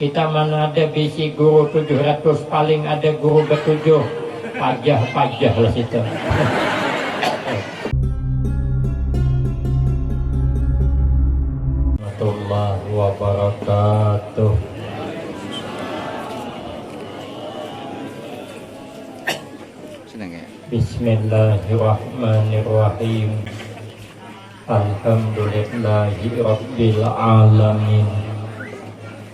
Kita mana ada bisi guru 700, paling ada guru bertujuh. Pajah lah situ. Warahmatullahi wabarakatuh. Bismillahirrahmanirrahim. Alhamdulillahi rabbil alamin.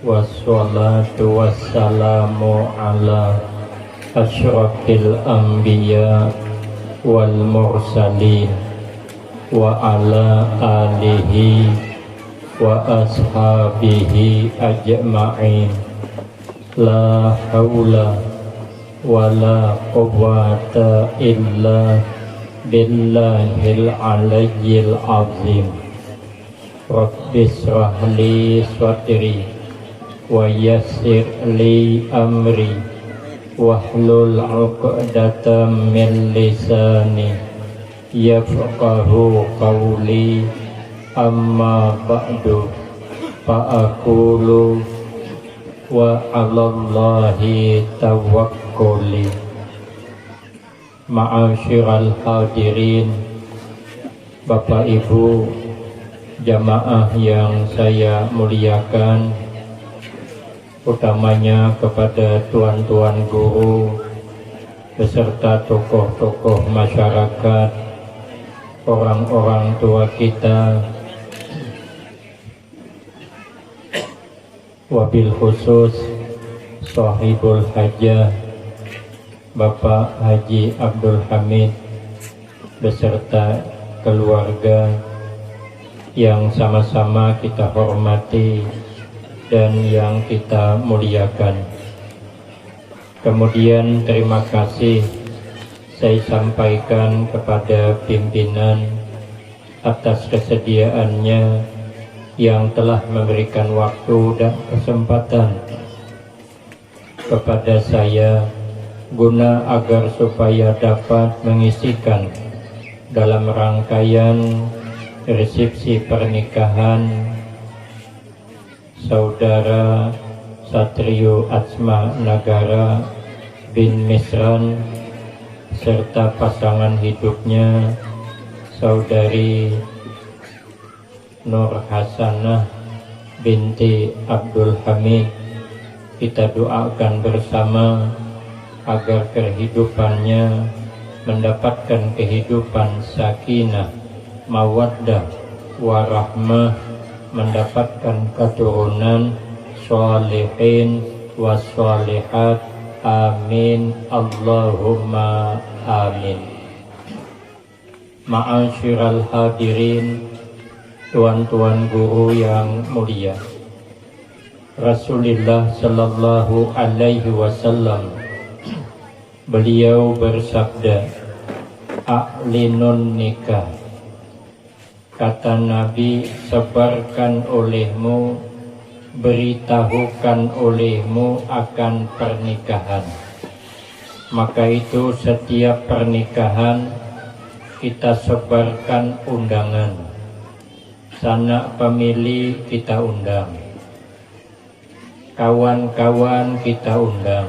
Wassalatu wassalamu ala asyrafil anbiya wal mursalin wa ala alihi wa ashabihi ajma'in. La haula wa la quwwata illa billahil aliyyil azim. Rabbishrah li sadri wa yassir li amri wahlul 'uqdatam min lisani yafqahu qawli. Amma ba'du fa aqulu wa 'alallahi tawakkuli. Ma'asyiral hadirin, Bapak Ibu jamaah yang saya muliakan, utamanya kepada tuan-tuan guru beserta tokoh-tokoh masyarakat, orang-orang tua kita, wabil khusus sahibul hajah Bapak Haji Abdul Hamid beserta keluarga yang sama-sama kita hormati dan yang kita muliakan. Kemudian terima kasih saya sampaikan kepada pimpinan atas kesediaannya yang telah memberikan waktu dan kesempatan kepada saya guna agar supaya dapat mengisikan dalam rangkaian resepsi pernikahan Saudara Satrio Atsma Nagara bin Misran serta pasangan hidupnya Saudari Nur Hasanah binti Abdul Hamid. Kita doakan bersama agar kehidupannya mendapatkan kehidupan sakinah, mawaddah, warahmah, mendapatkan keturunan sholihin wassolihat. Amin Allahumma amin. Ma'asyiral hadirin, tuan-tuan guru yang mulia, Rasulullah sallallahu alaihi wasallam beliau bersabda, a'linun nikah. Kata Nabi, sebarkan olehmu, beritahukan olehmu akan pernikahan. Maka itu setiap pernikahan kita sebarkan undangan. Sanak pemilih kita undang, kawan-kawan kita undang,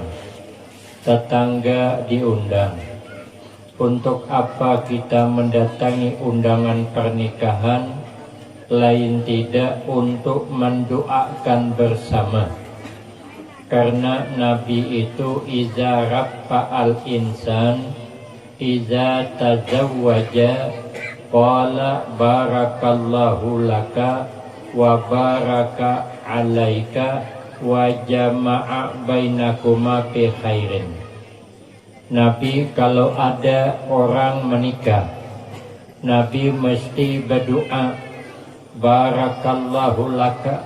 tetangga diundang. Untuk apa kita mendatangi undangan pernikahan? Lain tidak untuk mendoakan bersama. Karena Nabi itu iza rafa'al insan iza tazawwaja qala barakallahu laka wa baraka alaika wa jama'a bainakuma fi khairin. Nabi kalau ada orang menikah, Nabi mesti berdoa, barakallahu laka,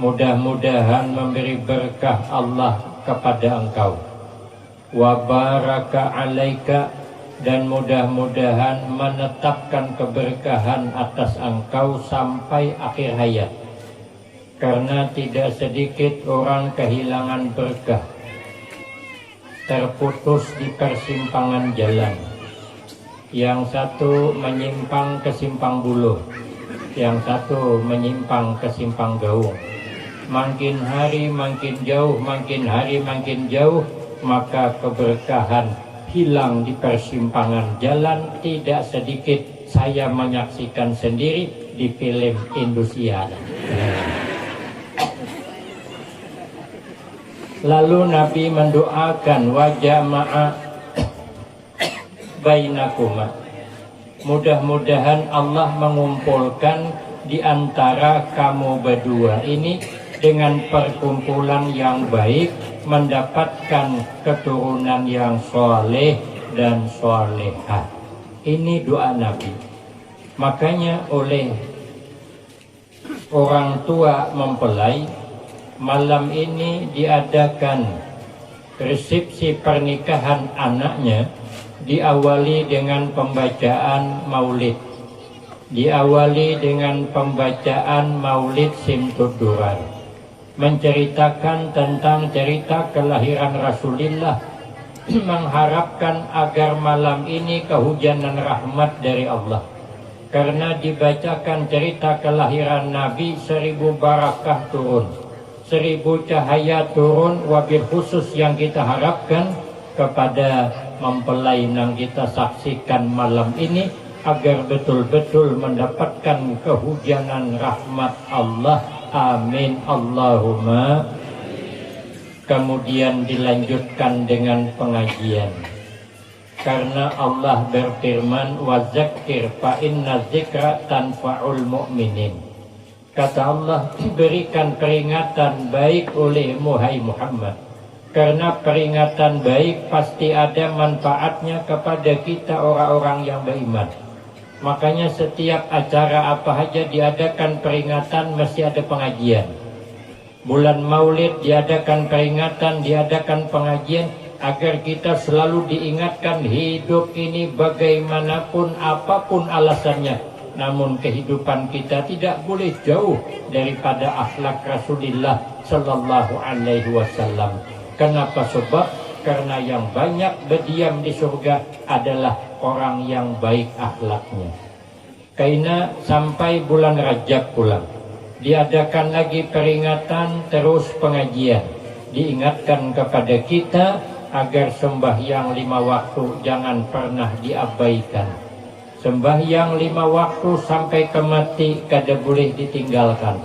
mudah-mudahan memberi berkah Allah kepada engkau, wa baraka alaika, dan mudah-mudahan menetapkan keberkahan atas engkau sampai akhir hayat. Karena tidak sedikit orang kehilangan berkah, terputus di persimpangan jalan. Yang satu menyimpang ke simpang buluh, yang satu menyimpang ke simpang gaung. makin hari makin jauh, makin hari makin jauh, maka keberkahan hilang di persimpangan jalan. Tidak sedikit saya menyaksikan sendiri di film Indosiar. Lalu Nabi mendoakan wa jama'a bainakuma. Mudah-mudahan Allah mengumpulkan di antara kamu berdua ini dengan perkumpulan yang baik, mendapatkan keturunan yang soleh dan solehah. Ini doa Nabi. Makanya oleh orang tua mempelai, malam ini diadakan resepsi pernikahan anaknya, diawali dengan pembacaan maulid. Diawali dengan pembacaan maulid Simtud Durar, menceritakan tentang cerita kelahiran Rasulullah, mengharapkan agar malam ini kehujanan rahmat dari Allah. Karena dibacakan cerita kelahiran Nabi, 1000 barakah turun, 1000 cahaya turun. Wabil khusus yang kita harapkan kepada mempelai yang kita saksikan malam ini, agar betul-betul mendapatkan kehujanan rahmat Allah. Amin Allahumma. Kemudian dilanjutkan dengan pengajian. Karena Allah berfirman, wa zakir fa inna zikra tanfa'ul mu'minin. Kata Allah, berikan peringatan baik olehmu hai Muhammad, karena peringatan baik pasti ada manfaatnya kepada kita orang-orang yang beriman. Makanya setiap acara apa saja diadakan peringatan, mesti ada pengajian. Bulan Maulid diadakan peringatan, diadakan pengajian, agar kita selalu diingatkan hidup ini bagaimanapun apapun alasannya, namun kehidupan kita tidak boleh jauh daripada akhlak Rasulullah Sallallahu Alaihi Wasallam. Kenapa? Sebab karena yang banyak berdiam di surga adalah orang yang baik akhlaknya. Karena sampai bulan Rajab pulang, diadakan lagi peringatan, terus pengajian. Diingatkan kepada kita agar sembahyang 5 waktu jangan pernah diabaikan. Sembahyang 5 waktu sampai ke mati kada boleh ditinggalkan.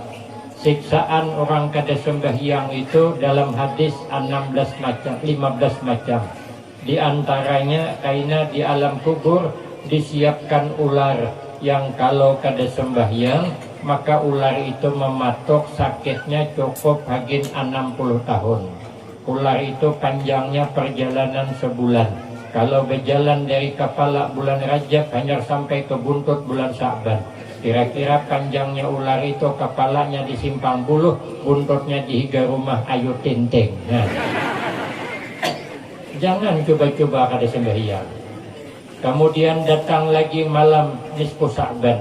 Siksaan orang kada sembahyang itu dalam hadis 15 macam. Di antaranya karena di alam kubur disiapkan ular yang kalau kada sembahyang maka ular itu mematok, sakitnya cukup hagin 60 tahun. Ular itu panjangnya perjalanan sebulan. Kalau berjalan dari kepala bulan Rajab hanya sampai ke buntut bulan Sya'ban. Kira-kira panjangnya ular itu kepalanya di Simpang Buluh, buntutnya di Higa Rumah Ayu Tinting. Nah. Jangan coba-coba kada sembahyang. Kemudian datang lagi malam nisfu Sya'ban.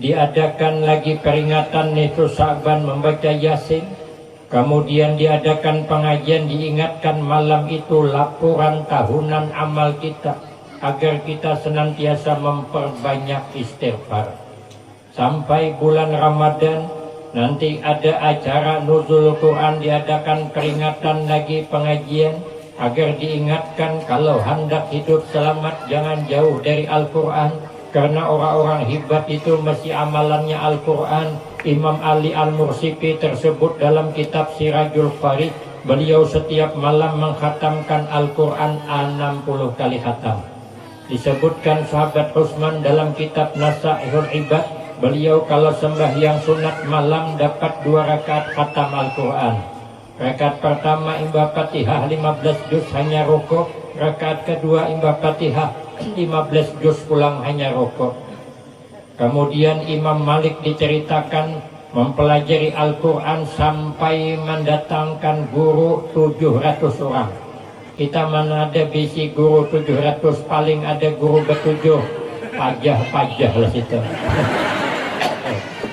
Diadakan lagi peringatan nisfu Sya'ban membaca Yasin. Kemudian diadakan pengajian, diingatkan malam itu laporan tahunan amal kita, agar kita senantiasa memperbanyak istighfar. Sampai bulan Ramadan nanti ada acara nuzul Quran, diadakan peringatan lagi pengajian, agar diingatkan kalau hendak hidup selamat jangan jauh dari Al-Quran. Karena orang-orang hebat itu mesti amalannya Al-Quran. Imam Ali Al-Mursifi tersebut dalam kitab Sirajul Farid, beliau setiap malam mengkhatamkan Al-Quran 60 kali khatam. Disebutkan sahabat Utsman dalam kitab Nasaihul Ibad, beliau kalau sembahyang sunat malam dapat 2 rakaat khatam Al-Quran. Rakaat pertama imba Fatihah 15 juz hanya rukuk, rakaat kedua imba Fatihah 15 juz pulang hanya rukuk. Kemudian Imam Malik diceritakan mempelajari Al-Quran sampai mendatangkan guru 700 orang. Kita mana ada bisi guru 700, paling ada guru betujuh, pajah lah situ.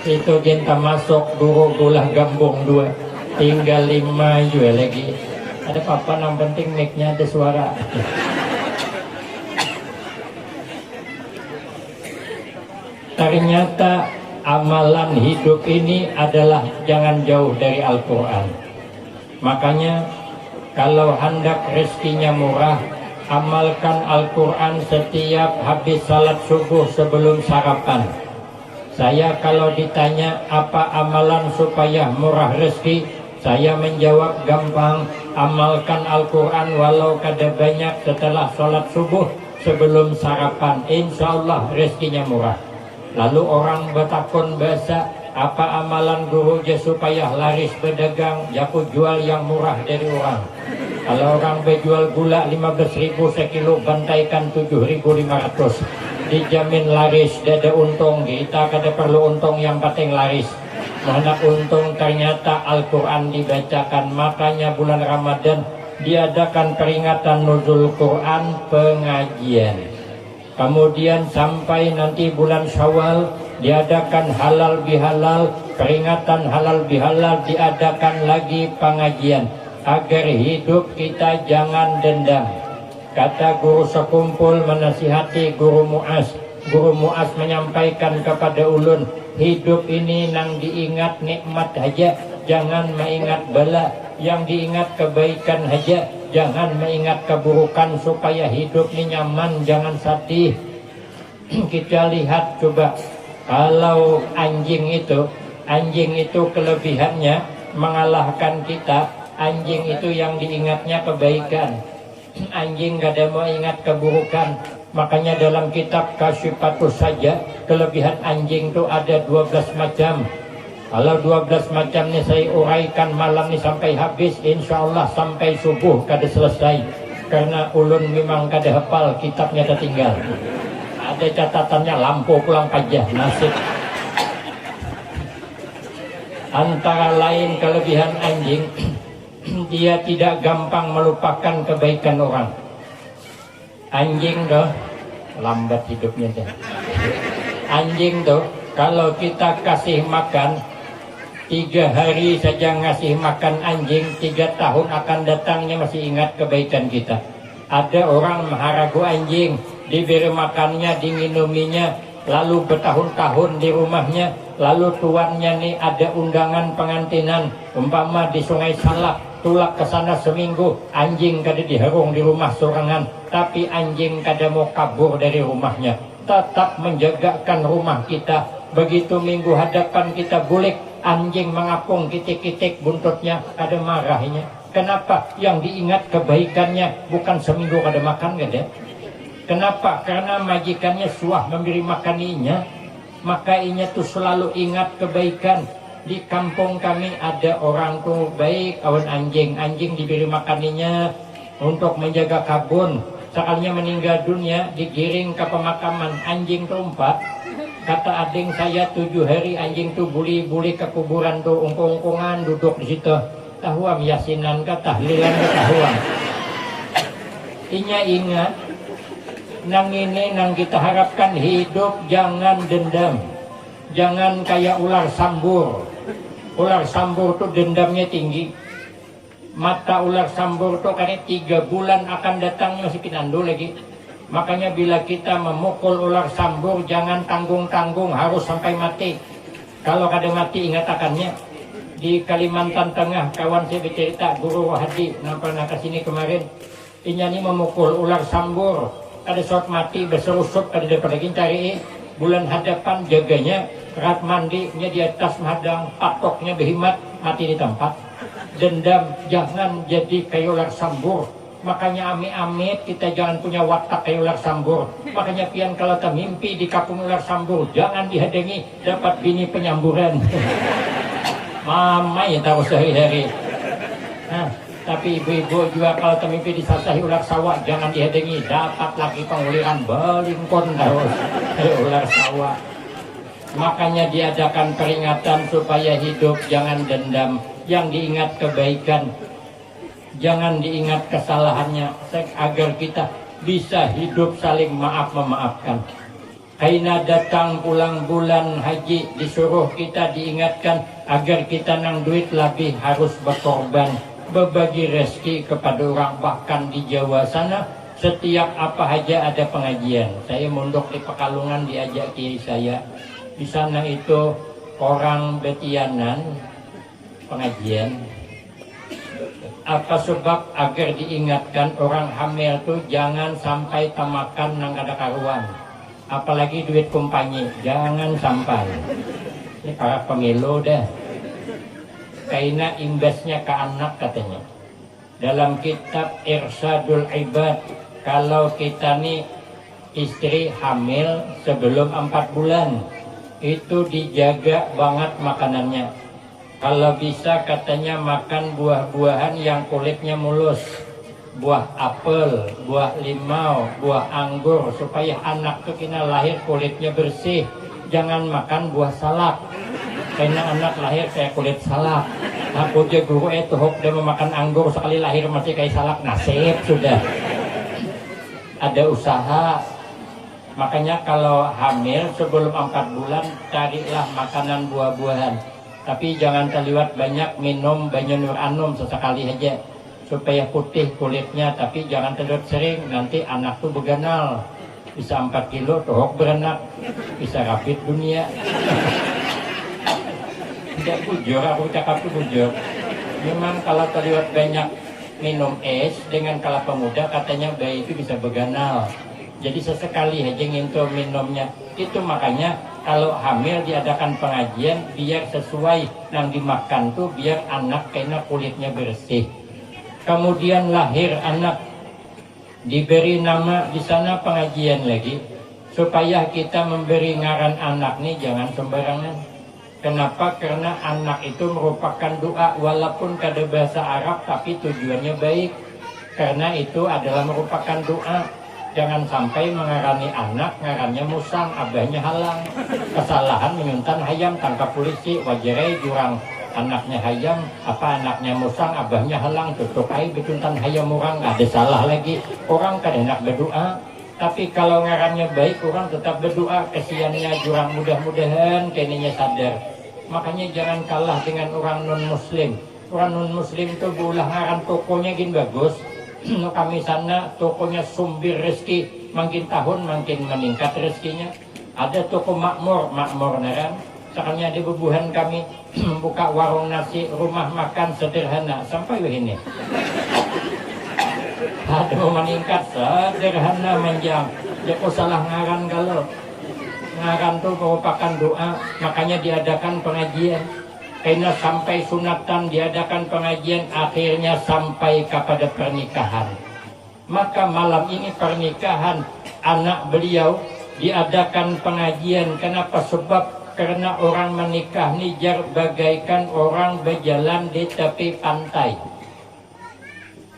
Itu kita masuk guru gulah gambung 2, tinggal 5 juga lagi. Ada apa-apa yang penting mic-nya ada suara. Ternyata amalan hidup ini adalah jangan jauh dari Al-Quran. Makanya kalau hendak rezekinya murah, amalkan Al-Quran setiap habis salat subuh sebelum sarapan. Saya kalau ditanya apa amalan supaya murah rezeki, saya menjawab gampang, amalkan Al-Quran walau kada banyak setelah sholat subuh sebelum sarapan, insya Allah rezekinya murah. Lalu orang bertakun bahasa, apa amalan guru je supaya laris berdagang, jaku jual yang murah dari orang. Kalau orang berjual gula 15.000 sekilo, bantaikan 7.500. Dijamin laris, ada untung. Kita kada perlu untung, yang penting laris. Mana untung, ternyata Al-Quran dibacakan. Makanya bulan Ramadan diadakan peringatan nuzul Quran, pengajian. Kemudian sampai nanti bulan Syawal diadakan halal bihalal, peringatan halal bihalal, diadakan lagi pengajian. Agar hidup kita jangan dendam. Kata guru sekumpul menasihati guru Mu'az. Guru Mu'az menyampaikan kepada ulun, hidup ini nang diingat nikmat aja, jangan mengingat bala. Yang diingat kebaikan aja, jangan mengingat keburukan, supaya hidup ini nyaman, jangan sedih. Kita lihat coba, kalau anjing itu kelebihannya mengalahkan kita. Anjing itu yang diingatnya kebaikan, anjing gak ada mau ingat keburukan. Makanya dalam kitab Kasyifatus saja, kelebihan anjing itu ada 12 macam. Kalau 12 macam ini saya uraikan malam ini sampai habis, insya Allah sampai subuh kada selesai. Karena ulun memang kada hafal, kitabnya tertinggal. Ada catatannya, lampu pulang pajah, nasib. Antara lain kelebihan anjing, dia tidak gampang melupakan kebaikan orang. Anjing tuh lambat hidupnya deh. Anjing tuh kalau kita kasih makan 3 hari saja ngasih makan anjing, 3 tahun akan datangnya masih ingat kebaikan kita. Ada orang maharagu anjing, diberi makannya, diminuminya, lalu bertahun-tahun di rumahnya, lalu tuannya nih ada undangan pengantinan, umpama di Sungai Salak, tulak ke sana seminggu, anjing kada diharung di rumah sorangan, tapi anjing kada mau kabur dari rumahnya, tetap menjagakan rumah kita. Begitu minggu hadapan kita bulik, anjing mengapung kitik-kitik buntutnya, kada marahnya. Kenapa? Yang diingat kebaikannya, bukan seminggu kada makan kada. Kenapa? Karena majikannya suah memberi makaninya, maka inya tuh selalu ingat kebaikan. Di kampung kami ada orang tuh baik, awan anjing diberi makaninya untuk menjaga kabun. Sekalinya meninggal dunia, digiring ke pemakaman, anjing tuh 4. Kata ading saya 7 hari anjing tuh buli-buli ke kuburan tuh, ungkung-ungkungan duduk di situ. Tahuam yasinan ke tahlilan ke tahuam. Inya ingat, nang ini nang kita harapkan hidup jangan dendam. Jangan kayak ular sambur. Ular sambur tuh dendamnya tinggi. Mata ular sambur tuh karena 3 bulan akan datangnya masih pinandu lagi. Makanya bila kita memukul ular sambur, jangan tanggung-tanggung, harus sampai mati. Kalau kada mati, ingat akannya. Di Kalimantan Tengah, kawan saya bercerita, guru Hadi pernah ke sini kemarin. Inya ini memukul ular sambur, ada shot mati, berserusup, ada daripada cari. Bulan hadapan jaganya, kerat mandinya di atas madang, patoknya berhimat, mati di tempat. Dendam, jangan jadi kayak ular sambur. Makanya amit-amit kita jangan punya watak kayak ular sambur. Makanya pian kalau tak mimpi di kapung ular sambur, jangan dihadangi, dapat bini penyamburan. Mama ya tahu sehari-hari. Nah, tapi ibu-ibu juga kalau termimpi disasahi ular sawah, jangan dihadangi, dapat lagi penguliran belingkon terus ular sawah. Makanya diadakan peringatan supaya hidup jangan dendam, yang diingat kebaikan, jangan diingat kesalahannya, agar kita bisa hidup saling maaf-memaafkan. Kaina datang pulang bulan haji, disuruh kita diingatkan agar kita nang duit lebih harus berkorban, berbagi rezeki kepada orang. Bahkan di Jawa sana setiap apa aja ada pengajian. Saya mondok di Pekalongan, diajak kiai saya, di sana itu orang betianan pengajian. Apa sebab agar diingatkan orang hamil tuh jangan sampai tamakan nang kada karuan, apalagi duit kumpanye, jangan sampai. Ini para pemilu dah, karena imbasnya ke anak katanya. Dalam kitab Irsadul Ibad, kalau kita nih istri hamil sebelum 4 bulan, itu dijaga banget makanannya. Kalau bisa katanya makan buah-buahan yang kulitnya mulus, buah apel, buah limau, buah anggur, supaya anak tuh kena lahir kulitnya bersih. Jangan makan buah salak, karena anak lahir kayak kulit salak. Aku aja guru itu hok dia memakan anggur sekali lahir masih kayak salak, nasib sudah. Ada usaha. Makanya kalau hamil sebelum 4 bulan carilah makanan buah-buahan. Tapi jangan terliwat banyak minum banyu nur anum sesekali aja supaya putih kulitnya, tapi jangan terliwat sering, nanti anak tuh beganal. Bisa 4 kilo tohok beranak, bisa rapid dunia. Tidak bujur, aku cakap tuh bujur. Memang kalau terliwat banyak minum es dengan kelapa muda katanya bayi itu bisa beganal. Jadi sesekali aja ngintul minumnya. Itu makanya kalau hamil diadakan pengajian biar sesuai yang dimakan tuh, biar anak kena kulitnya bersih. Kemudian lahir anak, diberi nama di sana pengajian lagi, supaya kita memberi ngaran anak nih jangan sembarangan. Kenapa? Karena anak itu merupakan doa, walaupun kada bahasa Arab tapi tujuannya baik. Karena itu adalah merupakan doa. Jangan sampai mengarani anak, ngarannya musang, abahnya halang. Kesalahan menyuntan hayam, tangkap polisi, wajarai jurang. Anaknya hayam, apa anaknya musang, abahnya halang, tutup air, betuntan hayam orang, ada salah lagi. Orang kan enak berdoa. Tapi kalau ngarannya baik, orang tetap berdoa. Kesiannya jurang, mudah-mudahan kayaknya sadar. Makanya jangan kalah dengan orang non-muslim. Orang non-muslim itu berulah ngaran tokonya gini bagus. Kami sana tokonya sumbir rezeki, makin tahun makin meningkat rezekinya. Ada toko makmur naran. Sekarang di bebuhan kami buka warung nasi, rumah makan sederhana sampai ini. Aduh meningkat sederhana menjam. Joko salah ngaran kalau ngaran itu merupakan doa, makanya diadakan pengajian. Karena sampai sunatan diadakan pengajian, akhirnya sampai kepada pernikahan. Maka malam ini pernikahan anak beliau diadakan pengajian. Kenapa? Sebab karena orang menikah ini bagaikan orang berjalan di tepi pantai.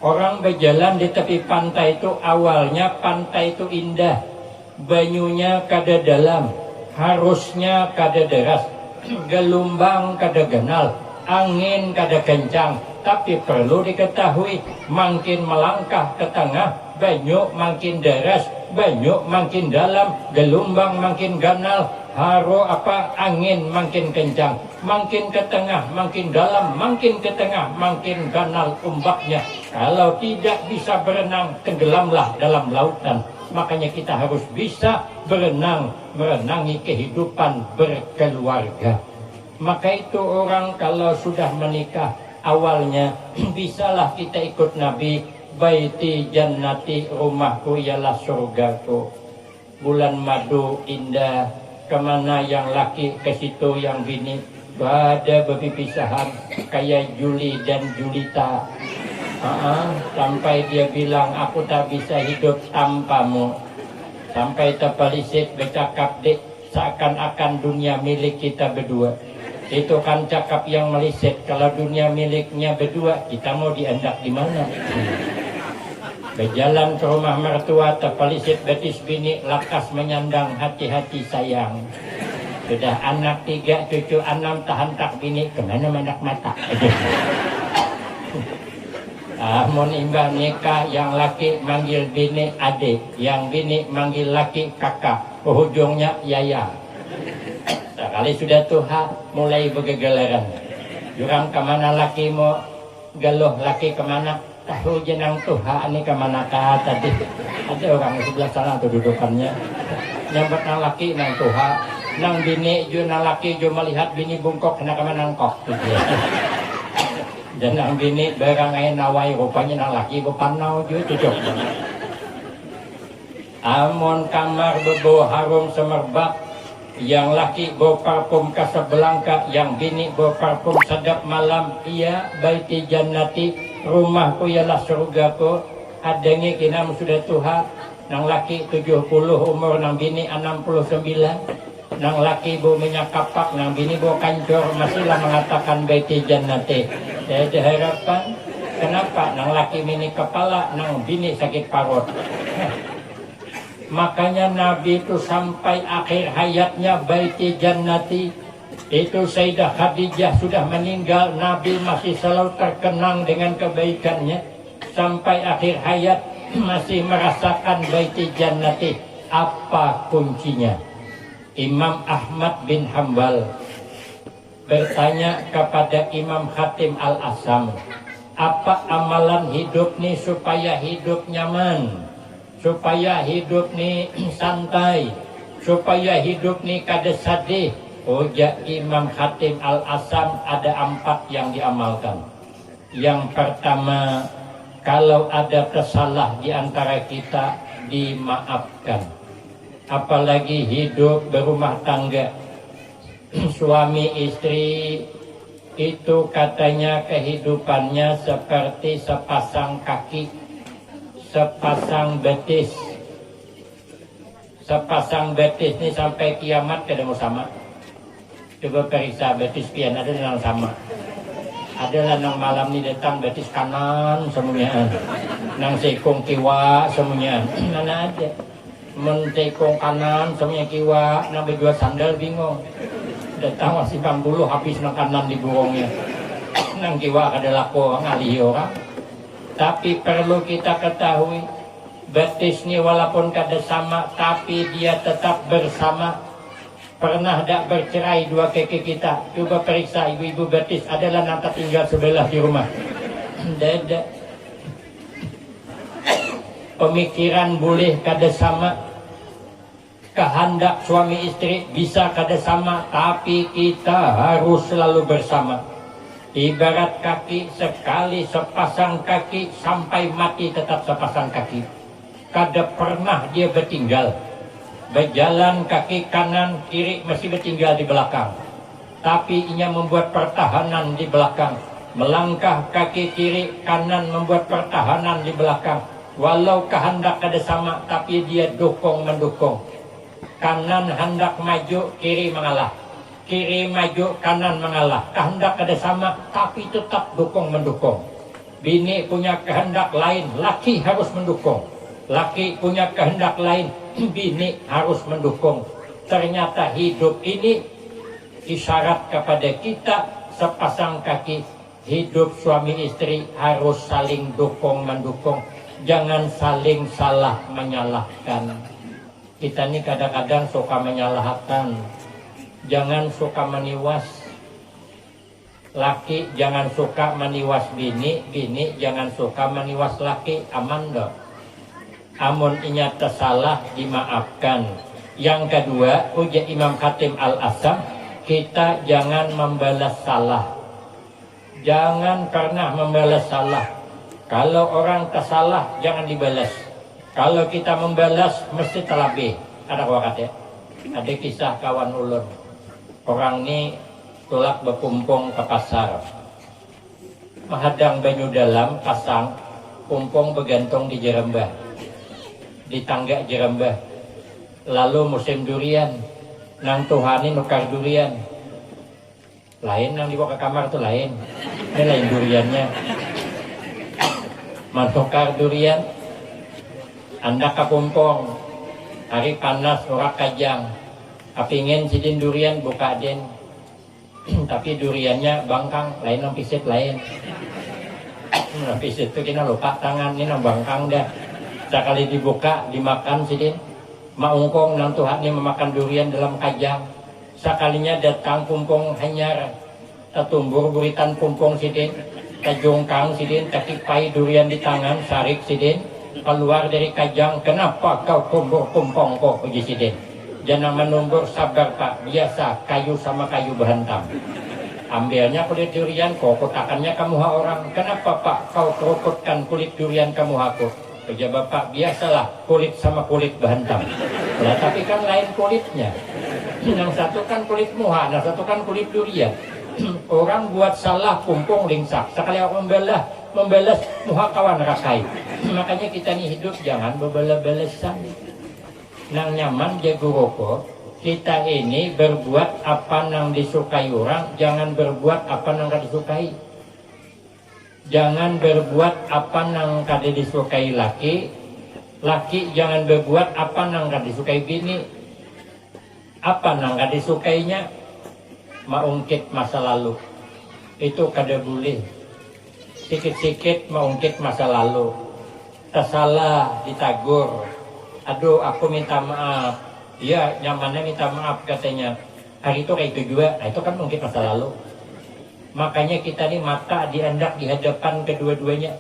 Orang berjalan di tepi pantai itu awalnya pantai itu indah, banyunya kada dalam, harusnya kada deras, gelombang kada genal, angin kada kencang. Tapi perlu diketahui, makin melangkah ke tengah, banyu makin deras, banyu makin dalam, gelombang makin ganal, angin makin kencang, makin ke tengah makin dalam, makin ke tengah makin ganal ombaknya. Kalau tidak bisa berenang, tenggelamlah dalam lautan. Makanya kita harus bisa berenang, merenangi kehidupan berkeluarga. Maka itu orang kalau sudah menikah, awalnya bisalah kita ikut Nabi, baiti jannati, rumahku ialah surgaku. Bulan madu indah, kemana yang laki ke situ yang bini. Ada berpisahan kayak Juli dan Julita. Sampai dia bilang aku tak bisa hidup tanpamu. Sampai terpelisit bercakap dek, seakan-akan dunia milik kita berdua. Itu kan cakap yang melisit. Kalau dunia miliknya berdua, kita mau diandak di mana? Berjalan ke rumah mertua, terpelisit betis bini, lakas menyandang hati-hati sayang. Sudah anak 3, cucu 6, tahan tak bini, kemana menak mata? Mun imbah nikah, yang laki manggil bini adik, yang bini manggil laki kakak, ujungnya yaya. Sekali sudah tuha, mulai bergegelaran. Jurang kemana laki mau galuh, laki kemana? tahu jenang tuha ini kemana tadi ada orang di sebelah sana tuh dudukannya nyambat nang laki nang tuha nang bini jo nang laki jo melihat bini bungkok kena kemana nangkok gitu ya. Dan nang bini barang ain nawai rupanya nang laki bepanau jo cocok. Amon kamar bebo harum semerbak, yang laki bawa parfum Casablanca, yang bini bawa parfum sedap malam. Iya baiti jannati, rumahku ialah surgaku. Adengi kinam sudah tuha, nang laki 70 umur, nang bini 69. Nang laki bawa minyak kapak, nang bini bawa kancor, masihlah mengatakan baiti jannati. Saya diharapkan, kenapa nang laki mini kepala, nang bini sakit parut. Makanya Nabi itu sampai akhir hayatnya baiti jannati. Itu Sayyidah Khadijah sudah meninggal, Nabi masih selalu terkenang dengan kebaikannya. Sampai akhir hayat masih merasakan baiti jannati. Apa kuncinya? Imam Ahmad bin Hambal bertanya kepada Imam Khatim Al-Asam, apa amalan hidup nih supaya hidup nyaman, supaya hidup nih santai, supaya hidup nih kada sedih? Ujar Imam Khatim Al-Asam, ada 4 yang diamalkan. Yang pertama, kalau ada kesalah di antara kita, dimaafkan. Apalagi hidup berumah tangga, suami istri itu katanya kehidupannya seperti sepasang kaki, sepasang betis. Sepasang betis ini sampai kiamat tidak mau sama. Coba periksa betis pian, ada yang sama. Adalah nang malam ini datang betis kanan semuanya, nang sekong kiwa semuanya, mana ada. Mentekong kanan semuanya kiwa, nang berdua sandal bingung. Datang masih 40 habis nang kanan di burungnya. Nang kiwa ada lako ngali orang. Tapi perlu kita ketahui, betis ini walaupun kada sama, tapi dia tetap bersama. Pernah tak bercerai dua kaki kita? Coba periksa ibu-ibu betis, adalah nanti tinggal sebelah di rumah. Dada. Pemikiran boleh kada sama, kehendak suami istri bisa kada sama, tapi kita harus selalu bersama. Ibarat kaki, sekali sepasang kaki, sampai mati tetap sepasang kaki. Kada pernah dia bertinggal. Berjalan kaki kanan kiri masih bertinggal di belakang, tapi ia membuat pertahanan di belakang. Melangkah kaki kiri kanan membuat pertahanan di belakang. Walau kehendak kada sama, tapi dia dukung mendukung. Kanan hendak maju, kiri mengalah. Kiri maju, kanan mengalah. Kehendak kada sama, tapi tetap dukung mendukung. Bini punya kehendak lain, laki harus mendukung. Laki punya kehendak lain, bini harus mendukung. Ternyata hidup ini isyarat kepada kita sepasang kaki. Hidup suami istri harus saling dukung mendukung. Jangan saling salah menyalahkan. Kita ini kadang-kadang suka menyalahkan. Jangan suka meniwas. Laki jangan suka meniwas bini, bini jangan suka meniwas laki. Aman dong. Amun inya tersalah dimaafkan. Yang kedua, ujar Imam Khatim Al-Asam, kita jangan membalas salah. Jangan pernah membalas salah. Kalau orang tersalah jangan dibalas. Kalau kita membalas mesti terlebih. Ada wakat ya. Ada kisah kawan ulun. Orang ini tulak berkumpung ke pasar. Menghadang banyu dalam pasang, kumpung bergantung di jerembah, di tangga jerembah. Lalu musim durian, nang tuhani nukar durian. Lain nang dibawa ke kamar tuh lain. Ini lain duriannya. Menukar durian, anda kapumpong, hari panas urak kajang, apingin sidin durian buka den, tapi duriannya bangkang, lain nang pisit lain. Nah, pisit itu kita lupa tangan, ini nang bangkang dah. Sekali dibuka, dimakan sidin, maungkong nang Tuhan ini memakan durian dalam kajang. Sekalinya datang pumpong hanyar, tertumbur buritan pumpong sidin. tajungkang sidin, takipai durian di tangan, sarik sidin, keluar dari kajang, kenapa kau kumpul-kumpong kok, uji sidin. Jangan menumbur, sabar Pak, biasa kayu sama kayu berhantam. Ambilnya kulit durian, kau kotakannya kamu hak orang. Kenapa Pak, kau kerukutkan kulit durian kamu hakut? Kerja Bapak, biasalah kulit sama kulit berhantam. Nah, tapi kan lain kulitnya. Yang satu kan kulit muha, yang satu kan kulit durian. Orang buat salah kumpung lingsak. Sekali orang membelas muha kawan rakai. Makanya kita nih hidup jangan bebelah-belesan. Nang nyaman jago rokok, kita ini berbuat apa nang disukai orang, jangan berbuat apa nang gak disukai. Jangan berbuat apa nang kada disukai laki, laki jangan berbuat apa nang gak disukai bini. Apa nang gak disukainya, maungkit masa lalu, itu kada boleh. Sikit-sikit maungkit masa lalu, tersalah ditagur. Aduh, aku minta maaf. Ya, nyamannya minta maaf katanya. Hari itu kayak kedua, nah itu kan mungkin masa lalu. Makanya kita nih mata dihendak di hadapan kedua-duanya.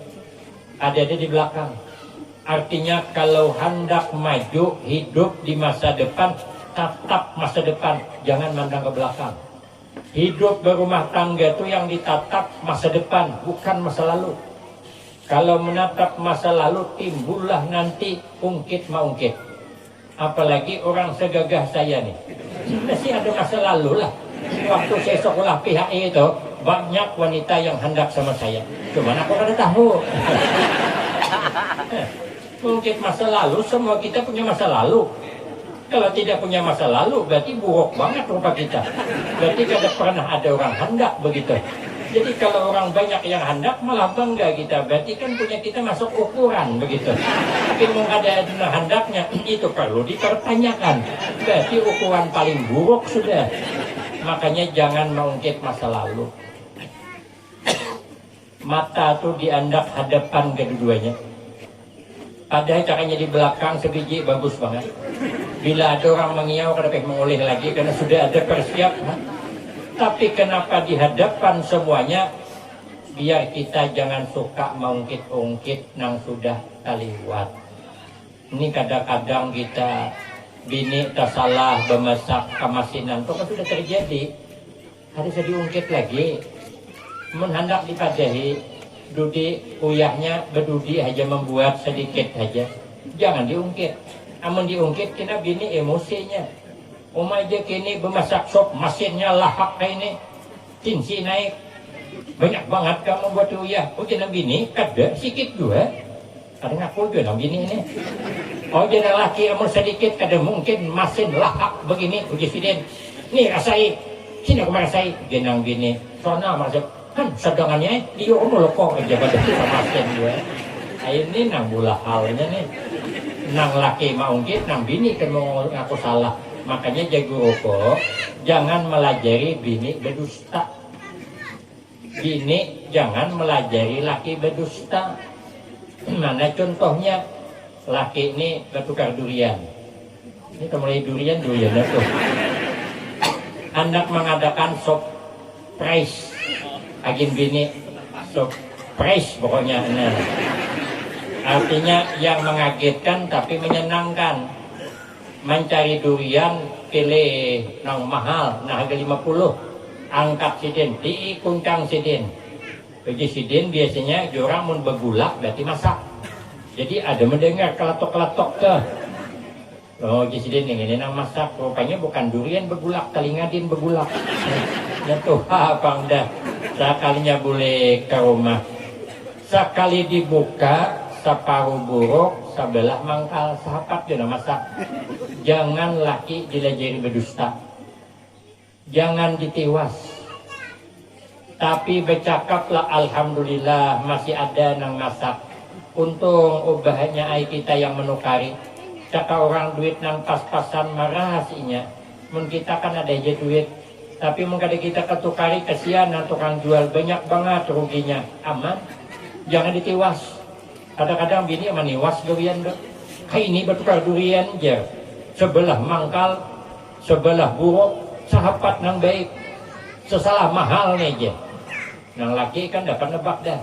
Ada di belakang. Artinya kalau hendak maju hidup di masa depan, tatap masa depan, jangan mandang ke belakang. Hidup berumah tangga itu yang ditatap masa depan, bukan masa lalu. Kalau menatap masa lalu timbullah nanti ungkit-maungkit. Apalagi orang segagah saya nih. Masih ada masa lalu lah. Waktu saya sekolah PHI itu banyak wanita yang hendak sama saya. Cuman aku kada tahu. Ungkit masa lalu, semua kita punya masa lalu. Kalau tidak punya masa lalu berarti buruk banget rupa kita. Berarti kada pernah ada orang hendak begitu. Jadi kalau orang banyak yang hendak malah bangga kita, berarti kan punya kita masuk ukuran begitu. Tapi mau ada hendaknya itu perlu dipertanyakan. Berarti ukuran paling buruk sudah. Makanya jangan mengungkit masa lalu. Mata tuh diandak hadapan kedua-duanya. Padahal caranya di belakang sebiji bagus banget. Bila ada orang mengiau kada pengen mengoleh lagi karena sudah ada persiapan. Tapi kenapa di hadapan semuanya? Biar kita jangan suka mengungkit-ungkit nang sudah terliwat. Ini kadang-kadang kita bini tersalah bemasak kemasinan itu kan sudah terjadi. Harus diungkit lagi. Menhendak dipadahi, dudi uyahnya berdudi aja membuat sedikit aja. Jangan diungkit. Amun diungkit kena bini emosinya. Aja kini bemasak sop, mesinnya lahak kayak ini, tinsi naik, banyak banget kamu buat uyah. Oh jangan bini, kada sikit juga, kadang aku juga bini ini. Oh jangan laki amun sedikit, kada mungkin mesin lahak begini, uji sidin. Nih rasai, sini aku merasai, jangan bini. Soalnya maksud, kan sedangannya dia melokok aja pada kita mesin juga. Ini nang bola halnya nih, nang laki mau ungkit, nang bini kan mau ngaku salah. Makanya jago rokok, jangan melajari bini berdusta. Bini jangan melajari laki berdusta. Mana contohnya? Laki ini bertukar durian. Ini mulai durian tuh. Hendak mengadakan surprise. Agin bini surprise pokoknya. Nah. Artinya yang mengagetkan tapi menyenangkan. Mencari durian pilih nang mahal, nah harga 50, angkat sidin, diikuncang sidin. Bagi sidin biasanya orang mun begulak berarti masak. Jadi ada mendengar kelatok-kelatok tuh. Oh sidin yang ini nang masak, rupanya bukan durian begulak, telingadin begulak. Ya tuh apa dah, sekalinya boleh ke rumah. Sekali dibuka, separuh buruk, sebelah mangkal, sahabat dia masak. Jangan laki dilajari berdusta. Jangan ditiwas. Tapi bercakaplah alhamdulillah masih ada nang masak. Untung ubahnya ai kita yang menukari. Cakap orang duit nang pas-pasan marah sinya. Mun kita kan ada aja duit. Tapi mun kada kita ketukari kesian nang tukang jual banyak banget ruginya. Aman. Jangan ditiwas. Kadang-kadang bini sama niwas durian. Kayak ini bertukar durian aja. Sebelah mangkal, sebelah buruk, sahabat nang baik, sesalah mahal nih aja. Nang laki kan dapat nebak dah.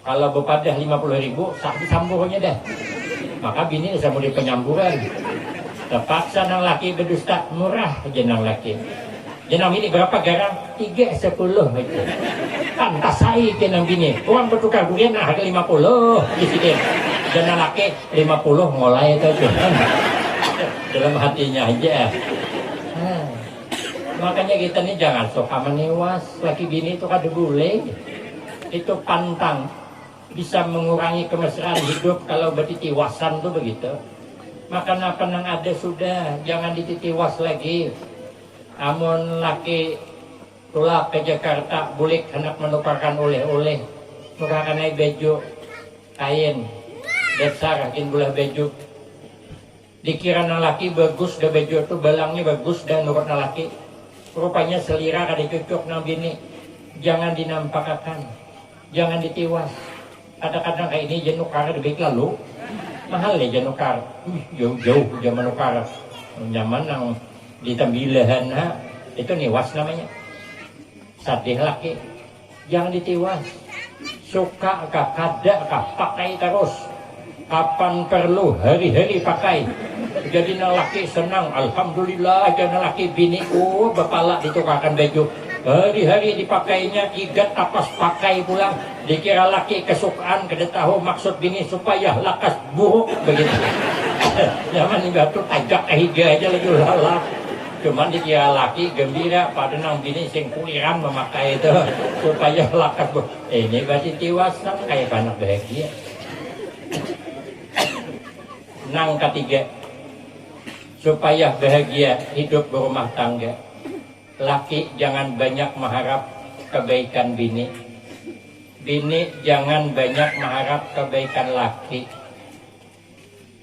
Kalau bepadah 50.000, sak disamburnya dah. Maka bini bisa mulai penyamburan. Terpaksa nang laki berdusta, murah aja nang laki. Jenang bini berapa garang? 3.10 aja. Pantas saya ke nang bini. Orang bertukar durian harga 50 di sini. Jenang laki 50 mulai itu aja. Dalam hatinya aja. Makanya kita nih jangan suka menewas. Laki bini itu kada boleh. Itu pantang. Bisa mengurangi kemesraan hidup kalau bertitiwasan tuh begitu. Maka apa nang ada sudah, jangan dititiwas lagi. Amun laki tulak ke Jakarta, bulik hendak menukarkan oleh-oleh, nukarkan naik baju kain, dasar akin bulah baju. Dikira nang laki bagus, dah baju itu balangnya bagus dan nurut nang laki. Rupanya selira kada cocok nang bini. Jangan dinampakkan, jangan ditiwas. Kadang-kadang kayak ini jenukar lebih lalu mahal ya jenukar, jauh-jauh zaman nukar, zaman yang di tembilahan itu niwas namanya. Sadih laki, jangan ditiwas. Suka kah kada kah pakai terus. Kapan perlu hari-hari pakai. Jadi laki senang, alhamdulillah aja laki biniku bapala ditukarkan baju. Hari-hari dipakainya, igat tapas pakai pulang. Dikira laki kesukaan, kada tahu maksud bini supaya lakas buruk begitu. Zaman ini tuh tajak kehiga aja lagi lalak. Cuman dikira laki gembira pada nang bini sing kuliran memakai itu supaya lakas buruk. Ini berarti tiwasan kayak anak bahagia. Nang ketiga, supaya bahagia hidup berumah tangga, laki jangan banyak mengharap kebaikan bini. Bini jangan banyak mengharap kebaikan laki.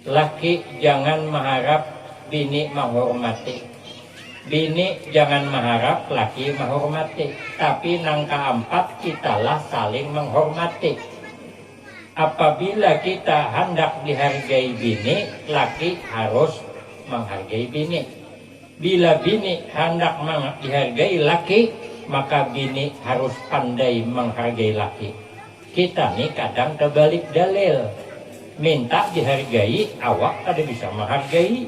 Laki jangan mengharap bini menghormati. Bini jangan mengharap laki menghormati. Tapi nang keempat, kitalah saling menghormati. Apabila kita hendak dihargai bini, laki harus menghargai bini. Bila bini hendak dihargai laki, maka bini harus pandai menghargai laki. Kita nih kadang terbalik dalil. Minta dihargai, awak kada bisa menghargai.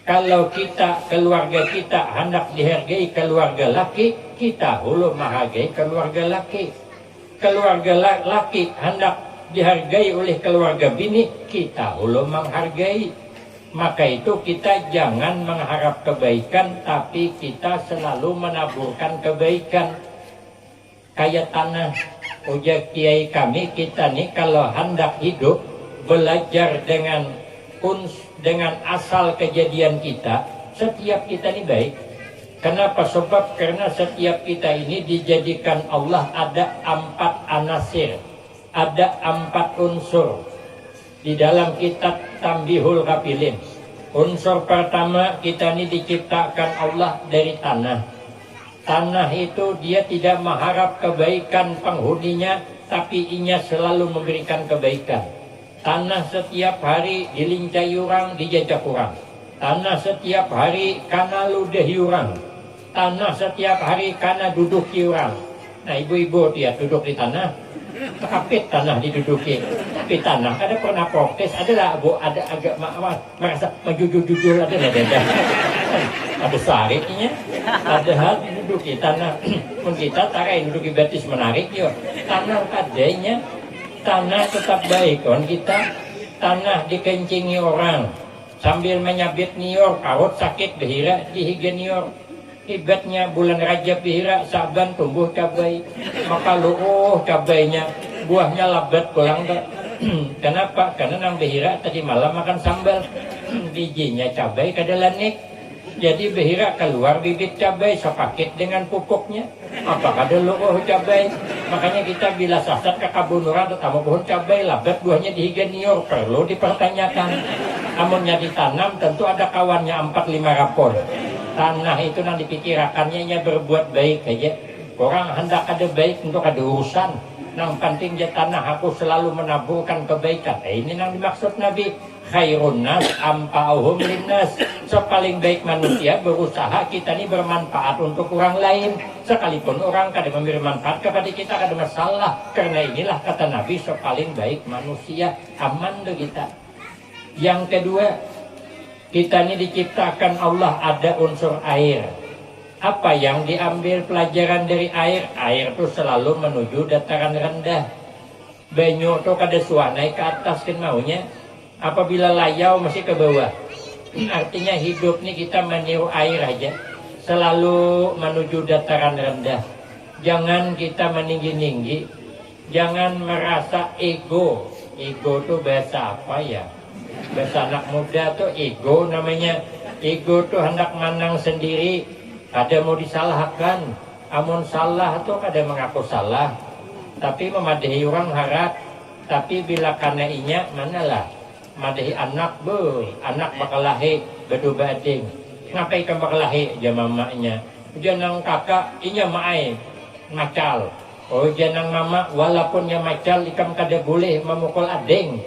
Kalau kita, keluarga kita hendak dihargai keluarga laki, kita hulu menghargai keluarga laki. Keluarga laki hendak dihargai oleh keluarga bini, kita hulu menghargai. Maka itu kita jangan mengharap kebaikan, tapi kita selalu menaburkan kebaikan. Kayak tanah, ujar kiai kami, kita nih kalau hendak hidup, belajar dengan asal kejadian kita, setiap kita ini baik. Kenapa? Sebab karena setiap kita ini dijadikan Allah ada 4 anasir. Ada 4 unsur di dalam kitab Tambihul Ghafilin. Unsur pertama, kita ini diciptakan Allah dari tanah. Tanah itu dia tidak mengharap kebaikan penghuninya, tapi inya selalu memberikan kebaikan. Tanah setiap hari dilincai orang, dijajak orang. Tanah setiap hari karena ludahi orang. Tanah setiap hari karena duduki orang. Nah, ibu-ibu dia duduk di tanah, kapit tanah diduduki. Tapi tanah ada pernah protes, adalah bu, ada agak merasa menjujur-jujur, ada. Ada sariknya, padahal diduduki tanah. Pun kita tarai duduki betis menarik yuk. Tanah kadanya, tanah tetap baik kan kita. Tanah dikencingi orang sambil menyabit nior, kawat sakit behira dihiga nior. Ibatnya bulan Rajab bihira, Saban tumbuh cabai. Maka cabainya, buahnya labat pulang tak. Kenapa? Karena nang bihira tadi malam makan sambal. Bijinya cabai kadalanik. Jadi bihira keluar bibit cabai sepaket dengan pupuknya. Apakah ada cabai? Makanya kita bila sasat ke kabunuran tetap pohon cabai, labat buahnya dihiga nior, perlu dipertanyakan. Amunnya ditanam tentu ada kawannya 4-5 rapor. Tanah itu nanti dipikirakannya berbuat baik aja. Orang hendak ada baik untuk ada urusan. nang penting je tanah aku selalu menaburkan kebaikan. Ini yang dimaksud Nabi. Khairun nas ampa'uhum linnas. Sepaling baik manusia berusaha kita ini bermanfaat untuk orang lain. Sekalipun orang kadang memberi manfaat kepada kita kada masalah. Karena inilah kata Nabi sepaling baik manusia. Aman tuh kita. Yang kedua, kita ini diciptakan Allah ada unsur air. Apa yang diambil pelajaran dari air? Air itu selalu menuju dataran rendah. Banyu itu kada suah naik ke atas kan maunya. Apabila layau masih ke bawah. Artinya hidup ini kita meniru air aja. Selalu menuju dataran rendah. Jangan kita meninggi-ninggi. Jangan merasa ego. Ego itu bahasa apa ya? Bahasa anak muda tuh ego namanya. Ego tuh hendak menang sendiri. Kada mau disalahkan. Amun salah tuh kada mengaku salah. Tapi memadahi orang harap. Tapi bila karena inya manalah. Madahi anak anak bakal lahir bedu bading. Ngapai kan bakal lahir aja mamanya. Janang kakak inya maai macal. Oh janang mama walaupun nya macal ikam kada boleh memukul ading.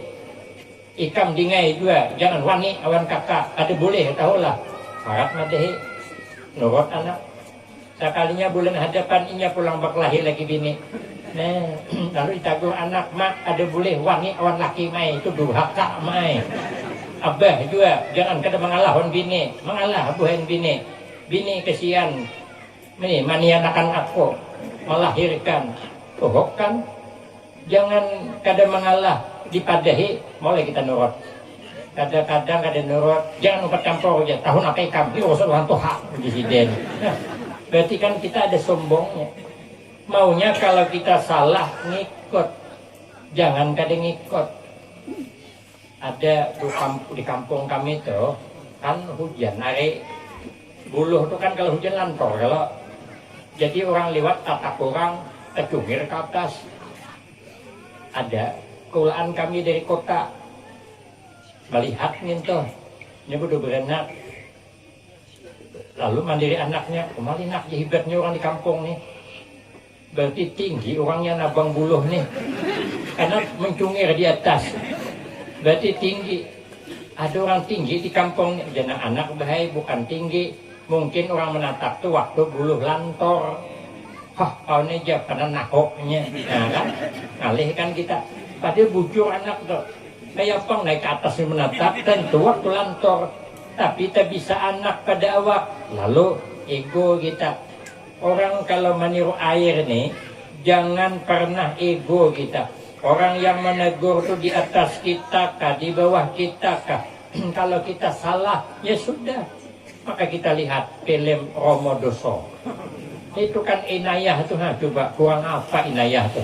Ikam dingai juga jangan wani awan kakak kada boleh tahulah. Harap madahi nurut anak. Sekalinya bulan hadapan inya pulang bakal lahir lagi bini. Nah, lalu ditagur anak mak ada boleh wangi awan laki mai itu durhaka mai. Abah juga jangan kada mengalah wan bini, mengalah buhan bini. Bini kesian. Ini manianakan aku melahirkan. Oh kan jangan kada mengalah dipadahi mulai kita nurut. Kadang-kadang kada nurut, jangan umpat campur aja. Tahun apa ikam urus orang tuha presiden. Nah, berarti kan kita ada sombongnya. Maunya kalau kita salah ngikut, jangan kadang ngikut. Ada di kampung kami tuh kan hujan hari buluh tuh kan kalau hujan lantor kalau jadi orang lewat tatak orang kecungir ke atas. Ada kulaan kami dari kota melihat nih tuh ini udah berenak lalu mandiri anaknya kemali nak hebatnya orang di kampung nih. Berarti tinggi orangnya nabang buluh nih. Karena mencungir di atas. Berarti tinggi. Ada orang tinggi di kampung. Jangan anak bahaya bukan tinggi. Mungkin orang menatap tuh waktu buluh lantor. Hah, kau ini aja karena nakoknya. Nah kan, ngalih kan kita. Padahal bujur anak tuh. Kayak apa naik ke atas menatap. Tentu waktu lantor. Tapi tak bisa anak pada awak. Lalu ego kita. Orang kalau meniru air nih, jangan pernah ego kita. Orang yang menegur tuh di atas kita kah, di bawah kita kah. Kalau kita salah, ya sudah. Maka kita lihat film Romo Doso. Itu kan inayah tuh, coba kurang apa inayah tuh.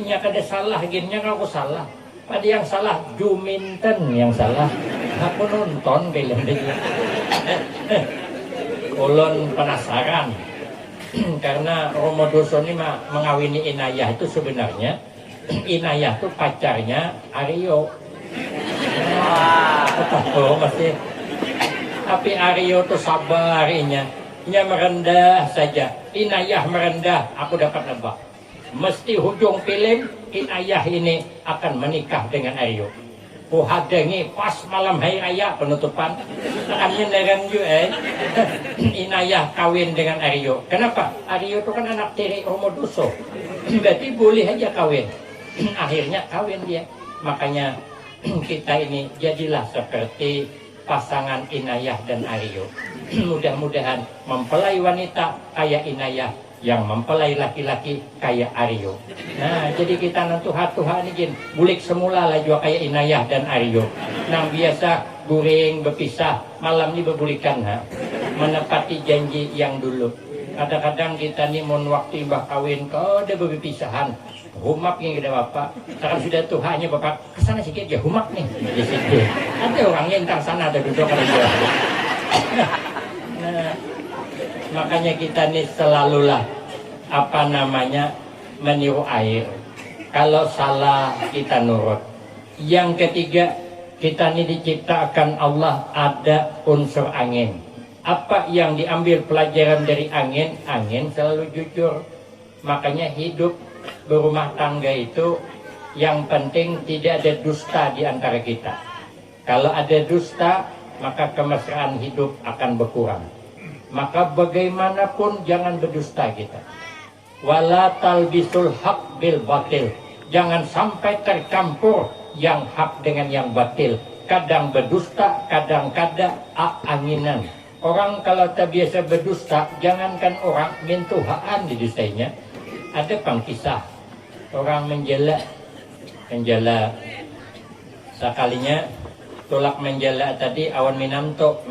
Ya kada salah, gininya kalau aku salah. Pada yang salah, Juminten yang salah. Aku nonton film itu. Ulun penasaran. Karena Romo Doso ini mengawini Inayah itu sebenarnya Inayah itu pacarnya Aryo. Oh, masih. Tapi Aryo itu sabar inya merendah saja. Inayah merendah, aku dapat nebak. Mesti hujung film Inayah ini akan menikah dengan Aryo. Hadangi pas malam hari raya penutupan akannya neren juga Inayah kawin dengan Aryo. Kenapa? Aryo itu kan anak tiri Romo Doso. Berarti boleh aja kawin. Akhirnya kawin dia. Makanya kita ini jadilah seperti pasangan Inayah dan Aryo. Mudah-mudahan mempelai wanita kayak Inayah, yang mempelai laki-laki kayak Aryo. Nah, jadi kita nanti hatuha ini bulik semula lah juga kayak Inayah dan Aryo. Nang biasa guring berpisah, malam ini berbulikan menepati janji yang dulu. Kadang-kadang kita nih mau waktu mbah kawin kau ada berpisahan. Humak yang kita bapak. Sekarang sudah tuh hanya bapak kesana sedikit ya humak nih di situ. Ada orangnya entar sana ada duduk kalau dia. Nah, makanya kita nih selalulah meniru air. Kalau salah kita nurut. Yang ketiga, kita nih diciptakan Allah ada unsur angin. Apa yang diambil pelajaran dari angin? Angin selalu jujur. Makanya hidup berumah tangga itu yang penting tidak ada dusta di antara kita. Kalau ada dusta, maka kemesraan hidup akan berkurang. Maka bagaimanapun jangan berdusta kita. Wala talbisul haq bil batil. Jangan sampai tercampur yang hak dengan yang batil. Kadang berdusta, kadang-kadang anginan. Orang kalau tak biasa berdusta, jangankan orang mintuhaan didustainya. Ada pangkisah orang menjala sekalinya tolak menjala tadi awan minanto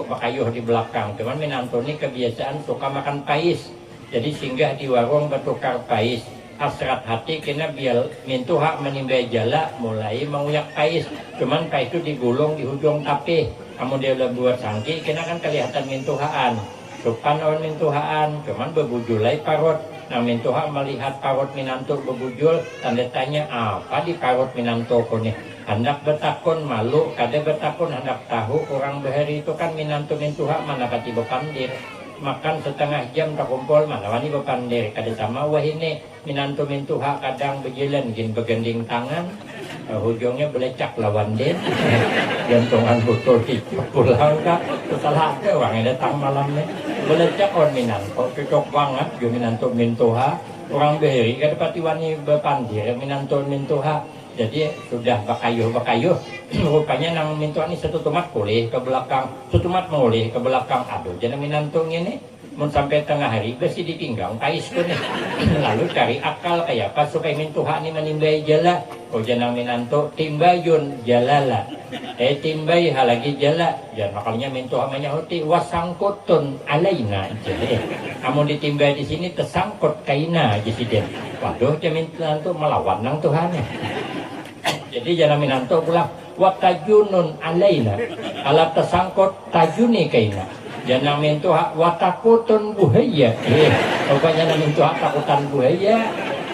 bakayuh di belakang. Cuman minanto ini kebiasaan suka makan pais. Jadi singgah di warung bertukar pais. Hasrat hati kena biar mintuha menimbai jala mulai menguyak pais. Cuman pais itu digulung di ujung tapi. Kamu dia udah buat sangki kena kan kelihatan mintuhaan. Supan awan mintuhaan. Cuman berbujulai parut. Nah mintuha melihat parut minanto berbujul. Tanda tanya apa di parut minanto ko nih. Hendak bertakun malu, kada bertakun hendak tahu orang behari itu kan minantu mintuha mana kati bepandir. Makan setengah jam tak kumpul mana wani bepandir. Kada sama wah ini minantu mintuha kadang berjalan gin bergending tangan. Hujungnya belecak lawan din. Jantungan betul hijau pulang kak. Setelah ada orang yang datang malamnya. Belecak on minanto, cocok banget jo minantu mintuha. Orang behari kada pati wani bepandir minantu mintuha. Jadi sudah bakayuh rupanya nang mintuan ini satu tomat pulih ke belakang, satu tomat mulih ke belakang. Aduh jangan minantung ini mun sampai tengah hari besi dipinggang pais pun nih. Lalu cari akal kayak apa supaya mintuha ini menimbai jala. Oh jangan minantu timbayun jalala. Timbai halagi jala. Jangan makalnya mintuha menyahuti wasangkutun alaina. Jadi kamu ditimbai di sini tersangkut kaina jadi. Waduh jangan minantu melawan nang Tuhannya. Jadi jangan minanto pulang watajunun alaina alat tersangkut tajuni kaina jangan mintuha watakutun buhaya pokoknya jangan mintuha takutan buhaya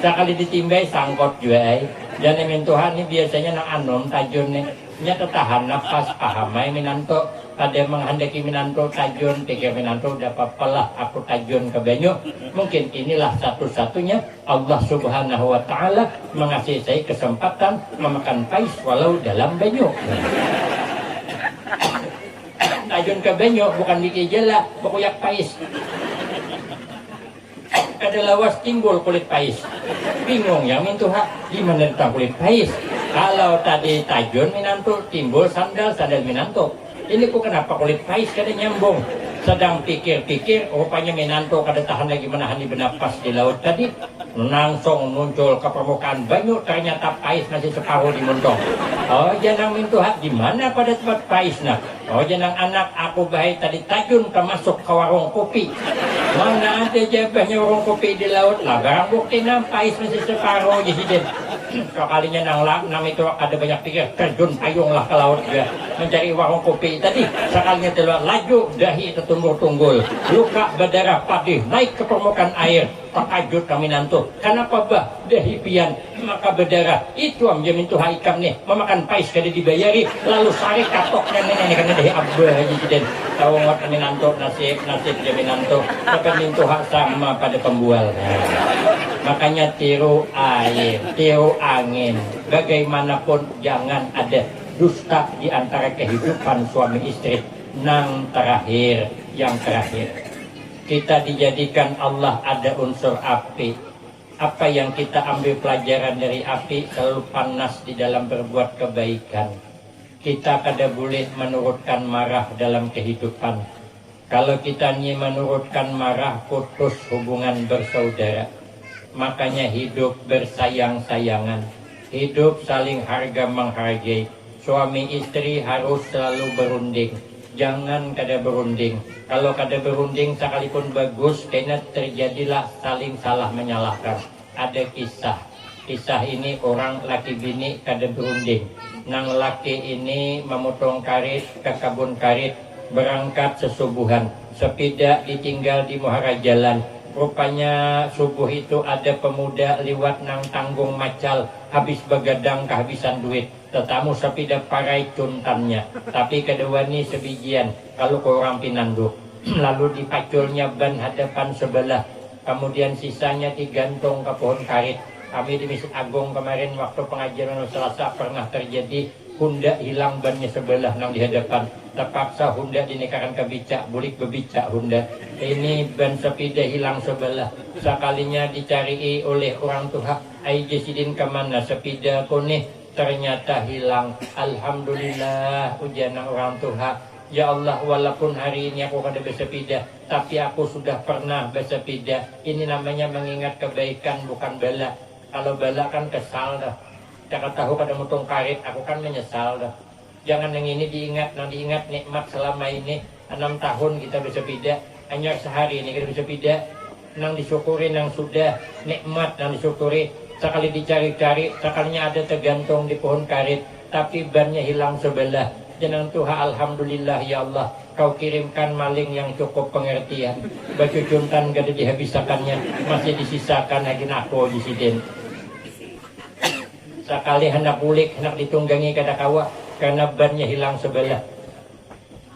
sekali ditimbai sangkut juga jangan mintuha ini biasanya nak anom tajun nih nyata tahan nafas pahamai minanto pada menghendaki minanto tajun pikir minanto dapat pelah aku tajun ke banyu. Mungkin inilah satu-satunya Allah subhanahu wa ta'ala mengasih saya kesempatan memakan pais walau dalam banyu. Tajun ke banyu bukan bikin jela bakuyak pais. Ada lawas timbul kulit pais. Bingung yang mintuha gimana tentang kulit pais. Kalau tadi tajun minanto timbul sandal minanto. Ini kok kenapa kulit pais kada nyambung. Sedang pikir-pikir rupanya minanto kada tahan lagi menahan di bernapas di laut tadi. Langsung muncul ke permukaan banyu, ternyata pais masih separuh di muntong. Oh jangan mintuha di mana pada tempat pais nak. Oh jangan anak aku baik tadi tajun termasuk ke warung kopi. Mana ada jabahnya warung kopi di laut lah. Barang bukti nam pais masih separuh jadi. Kalinya nang itu ada banyak pikir terjun payung lah ke laut juga mencari warung kopi tadi. Sekalinya telah laju dahi tertunggul-tunggul luka berdarah padih naik ke permukaan air. Takajud kami nantu kenapa bah dahi pian maka berdarah itu am jamin tuh haikam nih memakan pais kada dibayari lalu sari katok nenek karena dahi abah aja jadi tahu ngot kami nantu nasib jamin nantu tapi tuh sama pada pembual. Makanya tiru air, tiru angin. Bagaimanapun jangan ada dusta di antara kehidupan suami istri. Yang terakhir. Kita dijadikan Allah ada unsur api. Apa yang kita ambil pelajaran dari api selalu panas di dalam berbuat kebaikan. Kita kada boleh menurutkan marah dalam kehidupan. Kalau kita ingin menurutkan marah, putus hubungan bersaudara. Makanya hidup bersayang-sayangan, hidup saling harga menghargai. Suami istri harus selalu berunding, jangan kada berunding. Kalau kada berunding sekalipun bagus, karena terjadilah saling salah menyalahkan. Ada kisah ini orang laki bini kada berunding. Nang laki ini memotong karet ke kebun karet, berangkat sesubuhan, sepeda ditinggal di muara jalan. Rupanya subuh itu ada pemuda liwat nang tanggung macal, habis begadang kehabisan duit. Tetamu sepeda parai cuntannya, tapi kedua ni sebijian kalau ke orang pinandu. Lalu dipaculnya ban hadapan sebelah. kemudian sisanya digantung ke pohon karet. Kami di Masjid Agung kemarin waktu pengajian Selasa pernah terjadi Honda hilang bannya sebelah nang di hadapan. Terpaksa Honda dinikakan ke bicak, bulik bebicak Honda. Ini ban sepeda hilang sebelah. Sekalinya dicari oleh orang tua. Ai jesidin kemana sepeda kone ternyata hilang. Alhamdulillah ujian orang tua. Ya Allah, walaupun hari ini aku kada bersepeda, tapi aku sudah pernah bersepeda. Ini namanya mengingat kebaikan, bukan bala. Kalau bala kan kesal dah. Jangan tahu kada mutung karet, aku kan menyesal dah. Jangan yang ini diingat, nang diingat nikmat selama ini 6 tahun kita bersepeda. Hanya sehari ini kita bersepeda. Nang disyukuri, nang sudah nikmat, nang disyukuri. Sekali dicari-cari, sekalinya ada tergantung di pohon karet, tapi bannya hilang sebelah. Jenang Tuhan, alhamdulillah ya Allah, kau kirimkan maling yang cukup pengertian. Baju juntan gak ada dihabisakannya, masih disisakan lagi aku di sini. Sekali hendak bulik, hendak ditunggangi kada kawa, karena bannya hilang sebelah.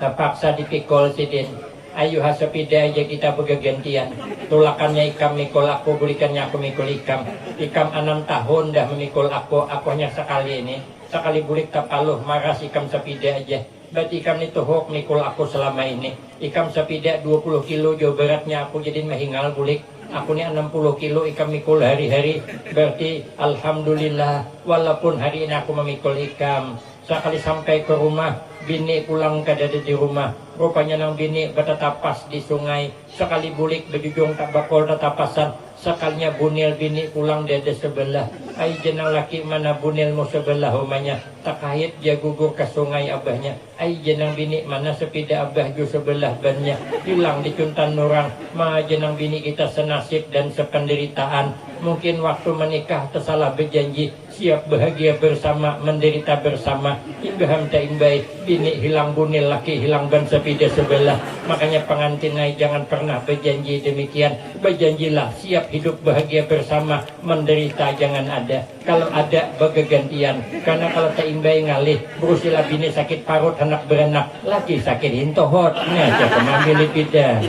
Terpaksa dipikul sidin. Ayo sepeda aja kita bergantian. Tulakannya ikam mikul aku, bulikannya aku mikul ikam. Ikam 6 tahun dah memikul aku hanya sekali ini. Sekali bulik tapaluh, maras ikam sepeda aja. Berarti ikam itu hok mikul aku selama ini. Ikam sepeda 20 kilo jauh beratnya aku jadi mahingal bulik. Aku ni 60 kilo ikam mikul hari-hari. Berarti alhamdulillah walaupun hari ini aku memikul ikam. Sekali sampai ke rumah, bini pulang kada ada di rumah. Rupanya nang bini bertatapas di sungai. Sekali bulik bejujung tak bakal tatapasan. Sekalinya bunil bini pulang dada sebelah. Ai jenang laki mana bunilmu sebelah rumahnya. Tak kait dia gugur ke sungai abahnya. Ai jenang bini mana sepeda abah ju sebelah bannya. Hilang dicuntan orang. Ma jenang bini kita senasib dan sependeritaan. Mungkin waktu menikah tersalah berjanji. Siap bahagia bersama, menderita bersama. Imbaham tak imbai. Bini hilang bunil, laki hilang ban sepeda sebelah. Makanya pengantin ai jangan pernah berjanji demikian. Berjanjilah siap hidup bahagia bersama, menderita jangan ada. Kalau ada bergantian. Karena kalau tak imbai ngalih, berusilah bini sakit parut anak beranak, laki sakit hintohot. Ini aja pengambil bidan.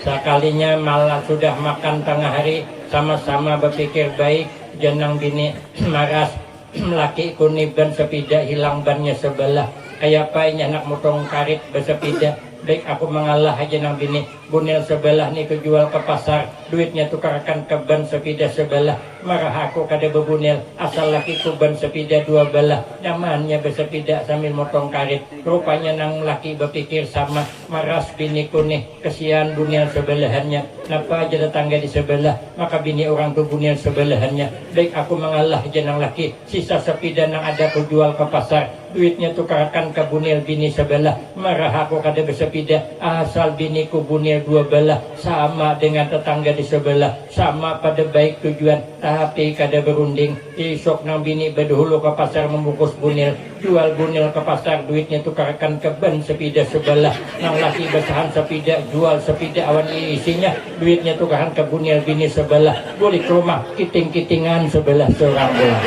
Sekalinya malah sudah makan tengah hari, sama-sama berpikir baik, jenang bini maras, laki kuning ban sepeda hilang bannya sebelah. Kayak apa anak motong karet bersepeda. Baik aku mengalah aja nang bini. Bunil sebelah ni kejual ke pasar. Duitnya tukarkan ke ban sepeda sebelah. Marah aku kada bebunil. Asal laki ku ban sepeda 2 belah. Nyamannya bersepeda sambil motong karet. Rupanya nang laki berpikir sama. Maras bini ku nih. Kesian bunil sebelahannya. Napa aja tetangga di sebelah. Maka bini orang tu bunil sebelahannya. Baik aku mengalah aja nang laki. Sisa sepeda nang ada ku jual ke pasar. Duitnya tukarkan ke bunil bini sebelah. Marah aku kada bersepeda. Asal biniku bunil 2 belah. Sama dengan tetangga di sebelah. Sama pada baik tujuan. Tapi kada berunding. Esok nang bini berdahulu ke pasar membungkus bunil. Jual bunil ke pasar. Duitnya tukarkan ke ban sepeda sebelah. Nang laki bersahan sepeda. Jual sepeda awan isinya. Duitnya tukarkan ke bunil bini sebelah. Boleh ke rumah kiting-kitingan sebelah seorang bola.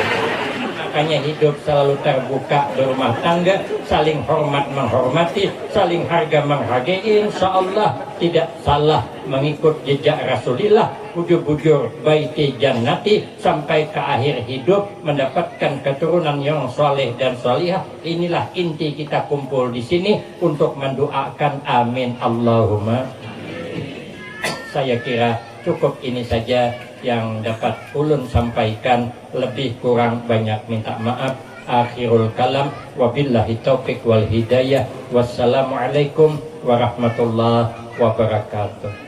Makanya hidup selalu terbuka berumah tangga, saling hormat menghormati, saling harga menghargai. Insya Allah tidak salah mengikut jejak Rasulullah, bujur-bujur baiti jannati sampai ke akhir hidup mendapatkan keturunan yang soleh dan solihah. Inilah inti kita kumpul di sini untuk mendoakan amin Allahumma. Saya kira cukup ini saja yang dapat ulun sampaikan, lebih kurang banyak minta maaf. Akhirul kalam, wabillahi taufiq wal hidayah. Wassalamualaikum warahmatullahi wabarakatuh.